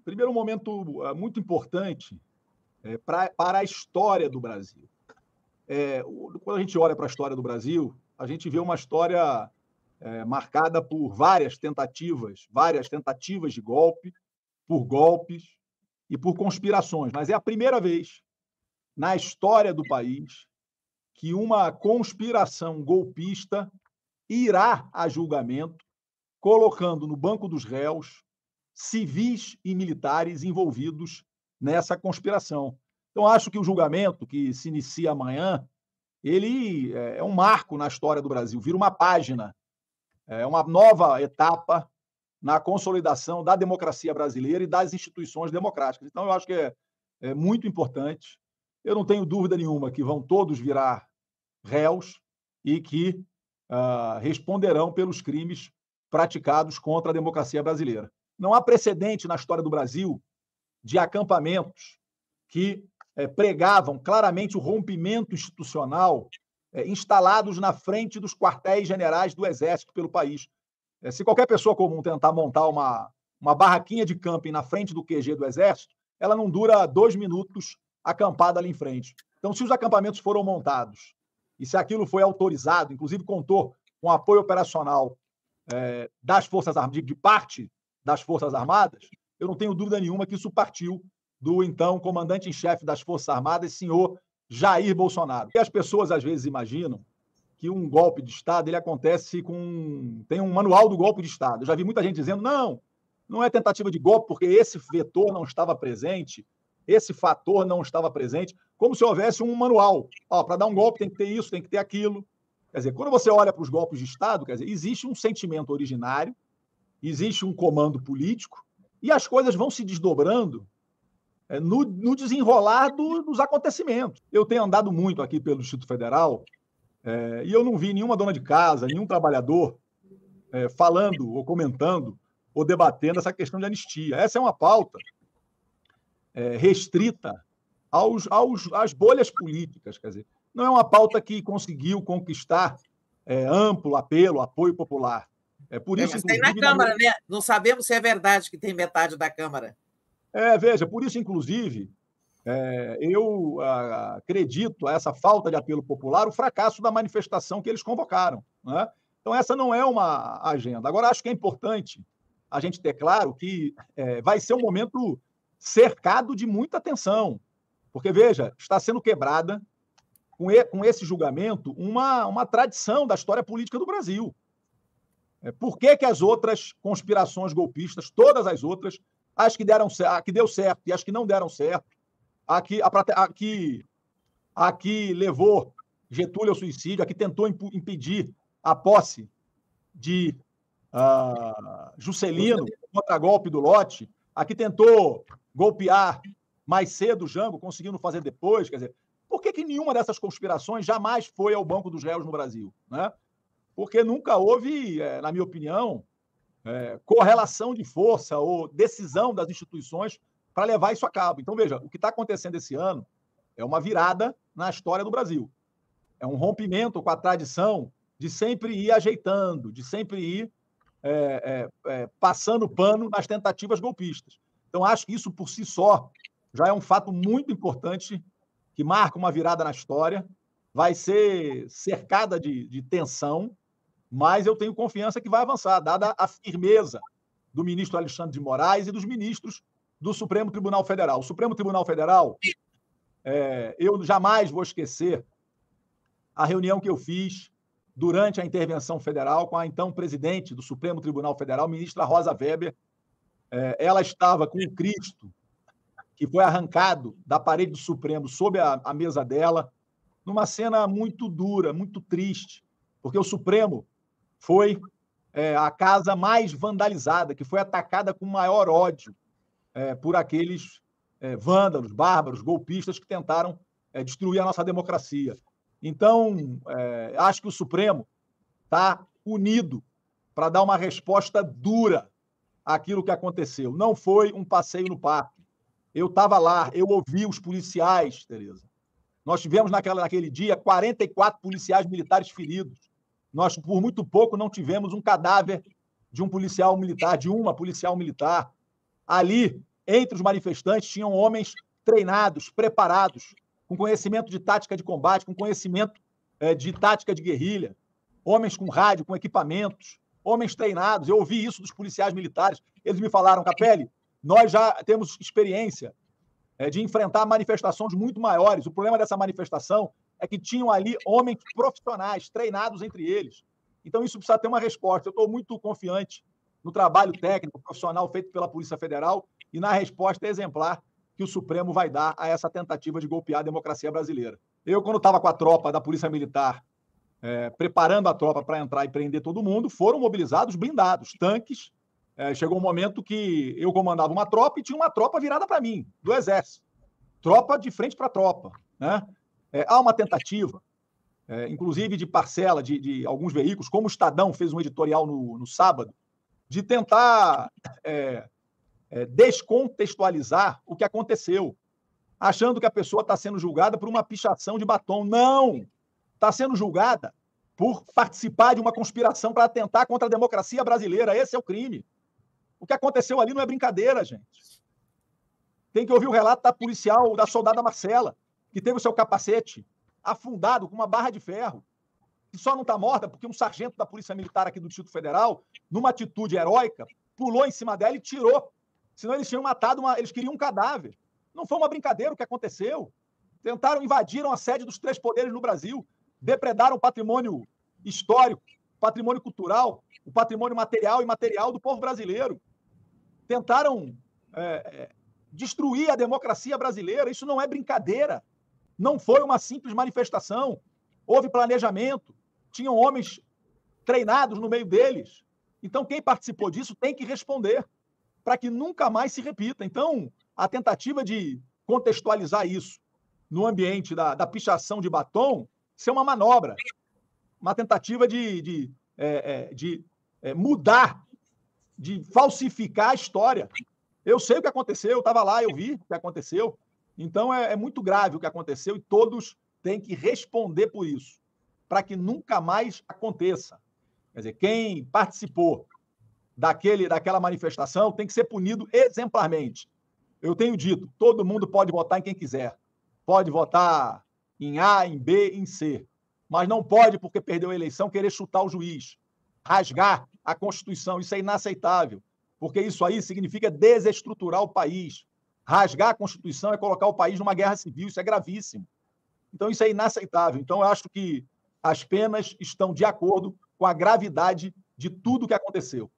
Primeiro, um momento muito importante para a história do Brasil. Quando a gente olha para a história do Brasil, a gente vê uma história marcada por várias tentativas de golpe, por golpes e por conspirações. Mas é a primeira vez na história do país que uma conspiração golpista irá a julgamento, colocando no banco dos réus civis e militares envolvidos nessa conspiração. Então, acho que o julgamento, que se inicia amanhã, ele é um marco na história do Brasil, vira uma página, é uma nova etapa na consolidação da democracia brasileira e das instituições democráticas. Então, eu acho que é muito importante. Eu não tenho dúvida nenhuma que vão todos virar réus e que responderão pelos crimes praticados contra a democracia brasileira. Não há precedente na história do Brasil de acampamentos que pregavam claramente o rompimento institucional instalados na frente dos quartéis generais do Exército pelo país. Se qualquer pessoa comum tentar montar uma barraquinha de camping na frente do QG do Exército, ela não dura 2 minutos acampada ali em frente. Então, se os acampamentos foram montados e se aquilo foi autorizado, inclusive contou com apoio operacional das Forças Armadas, de parte das Forças Armadas, eu não tenho dúvida nenhuma que isso partiu do então comandante-em-chefe das Forças Armadas, senhor Jair Bolsonaro. E as pessoas às vezes imaginam que um golpe de Estado ele acontece tem um manual do golpe de Estado. Eu já vi muita gente dizendo, não é tentativa de golpe porque esse vetor não estava presente, esse fator não estava presente, como se houvesse um manual. Para dar um golpe tem que ter isso, tem que ter aquilo. Quer dizer, quando você olha para os golpes de Estado, quer dizer, existe um sentimento originário, existe um comando político, e as coisas vão se desdobrando no desenrolar dos acontecimentos. Eu tenho andado muito aqui pelo Distrito Federal e eu não vi nenhuma dona de casa, nenhum trabalhador falando ou comentando ou debatendo essa questão de anistia. Essa é uma pauta restrita às bolhas políticas, quer dizer, não é uma pauta que conseguiu conquistar amplo apoio popular. Por isso, mas tem na Câmara, né? Não sabemos se é verdade que tem metade da Câmara. Veja, por isso, inclusive, eu acredito a essa falta de apelo popular o fracasso da manifestação que eles convocaram. Né? Então, essa não é uma agenda. Agora, acho que é importante a gente ter claro que vai ser um momento cercado de muita atenção, porque, veja, está sendo quebrada, com esse julgamento, uma tradição da história política do Brasil. Por que as outras conspirações golpistas, todas as outras, as que deu certo e as que não deram certo, a que levou Getúlio ao suicídio, a que tentou impedir a posse de Juscelino contra golpe do lote, a que tentou golpear mais cedo o Jango, conseguindo fazer depois, quer dizer, por que nenhuma dessas conspirações jamais foi ao banco dos réus no Brasil? Né? Porque nunca houve, na minha opinião, correlação de força ou decisão das instituições para levar isso a cabo. Então, veja, o que está acontecendo esse ano é uma virada na história do Brasil. É um rompimento com a tradição de sempre ir ajeitando, de sempre ir passando pano nas tentativas golpistas. Então, acho que isso, por si só, já é um fato muito importante que marca uma virada na história, vai ser cercada de tensão, mas eu tenho confiança que vai avançar, dada a firmeza do ministro Alexandre de Moraes e dos ministros do Supremo Tribunal Federal. O Supremo Tribunal Federal, eu jamais vou esquecer a reunião que eu fiz durante a intervenção federal com a então presidente do Supremo Tribunal Federal, ministra Rosa Weber. Ela estava com o Cristo, que foi arrancado da parede do Supremo sob a mesa dela, numa cena muito dura, muito triste, porque o Supremo foi a casa mais vandalizada, que foi atacada com maior ódio por aqueles vândalos, bárbaros, golpistas que tentaram destruir a nossa democracia. Então, acho que o Supremo está unido para dar uma resposta dura àquilo que aconteceu. Não foi um passeio no parque. Eu estava lá, eu ouvi os policiais, Tereza. Nós tivemos naquele dia 44 policiais militares feridos. Nós, por muito pouco, não tivemos um cadáver de um policial militar, de uma policial militar. Ali, entre os manifestantes tinham homens treinados, preparados, com conhecimento de tática de combate, com conhecimento de tática de guerrilha, homens com rádio, com equipamentos, homens treinados. Eu ouvi isso dos policiais militares. Eles me falaram, Capelli, nós já temos experiência de enfrentar manifestações muito maiores. O problema dessa manifestação é que tinham ali homens profissionais, treinados entre eles. Então, isso precisa ter uma resposta. Eu estou muito confiante no trabalho técnico, profissional feito pela Polícia Federal e na resposta exemplar que o Supremo vai dar a essa tentativa de golpear a democracia brasileira. Eu, quando estava com a tropa da Polícia Militar, preparando a tropa para entrar e prender todo mundo, foram mobilizados blindados, tanques. Chegou um momento que eu comandava uma tropa e tinha uma tropa virada para mim, do Exército. Tropa de frente para tropa, né? Há uma tentativa, inclusive de parcela de alguns veículos, como o Estadão fez um editorial no sábado, de tentar descontextualizar o que aconteceu, achando que a pessoa está sendo julgada por uma pichação de batom. Não! Está sendo julgada por participar de uma conspiração para atentar contra a democracia brasileira. Esse é o crime. O que aconteceu ali não é brincadeira, gente. Tem que ouvir o relato da policial, da soldada Marcela, que teve o seu capacete afundado com uma barra de ferro, que só não está morta porque um sargento da Polícia Militar aqui do Distrito Federal, numa atitude heróica, pulou em cima dela e tirou. Senão eles tinham matado, eles queriam um cadáver. Não foi uma brincadeira o que aconteceu. Invadiram a sede dos 3 poderes no Brasil, depredaram o patrimônio histórico, patrimônio cultural, o patrimônio material e imaterial do povo brasileiro. Tentaram destruir a democracia brasileira. Isso não é brincadeira. Não foi uma simples manifestação. Houve planejamento. Tinham homens treinados no meio deles. Então, quem participou disso tem que responder para que nunca mais se repita. Então, a tentativa de contextualizar isso no ambiente da pichação de batom, isso é uma manobra, uma tentativa de mudar, de falsificar a história. Eu sei o que aconteceu, eu estava lá, eu vi o que aconteceu. Então, é muito grave o que aconteceu e todos têm que responder por isso, para que nunca mais aconteça. Quer dizer, quem participou daquela manifestação tem que ser punido exemplarmente. Eu tenho dito, todo mundo pode votar em quem quiser. Pode votar em A, em B, em C. Mas não pode, porque perdeu a eleição, querer chutar o juiz, rasgar a Constituição. Isso é inaceitável, porque isso aí significa desestruturar o país. Rasgar a Constituição é colocar o país numa guerra civil, isso é gravíssimo. Então, isso é inaceitável. Então, eu acho que as penas estão de acordo com a gravidade de tudo que aconteceu.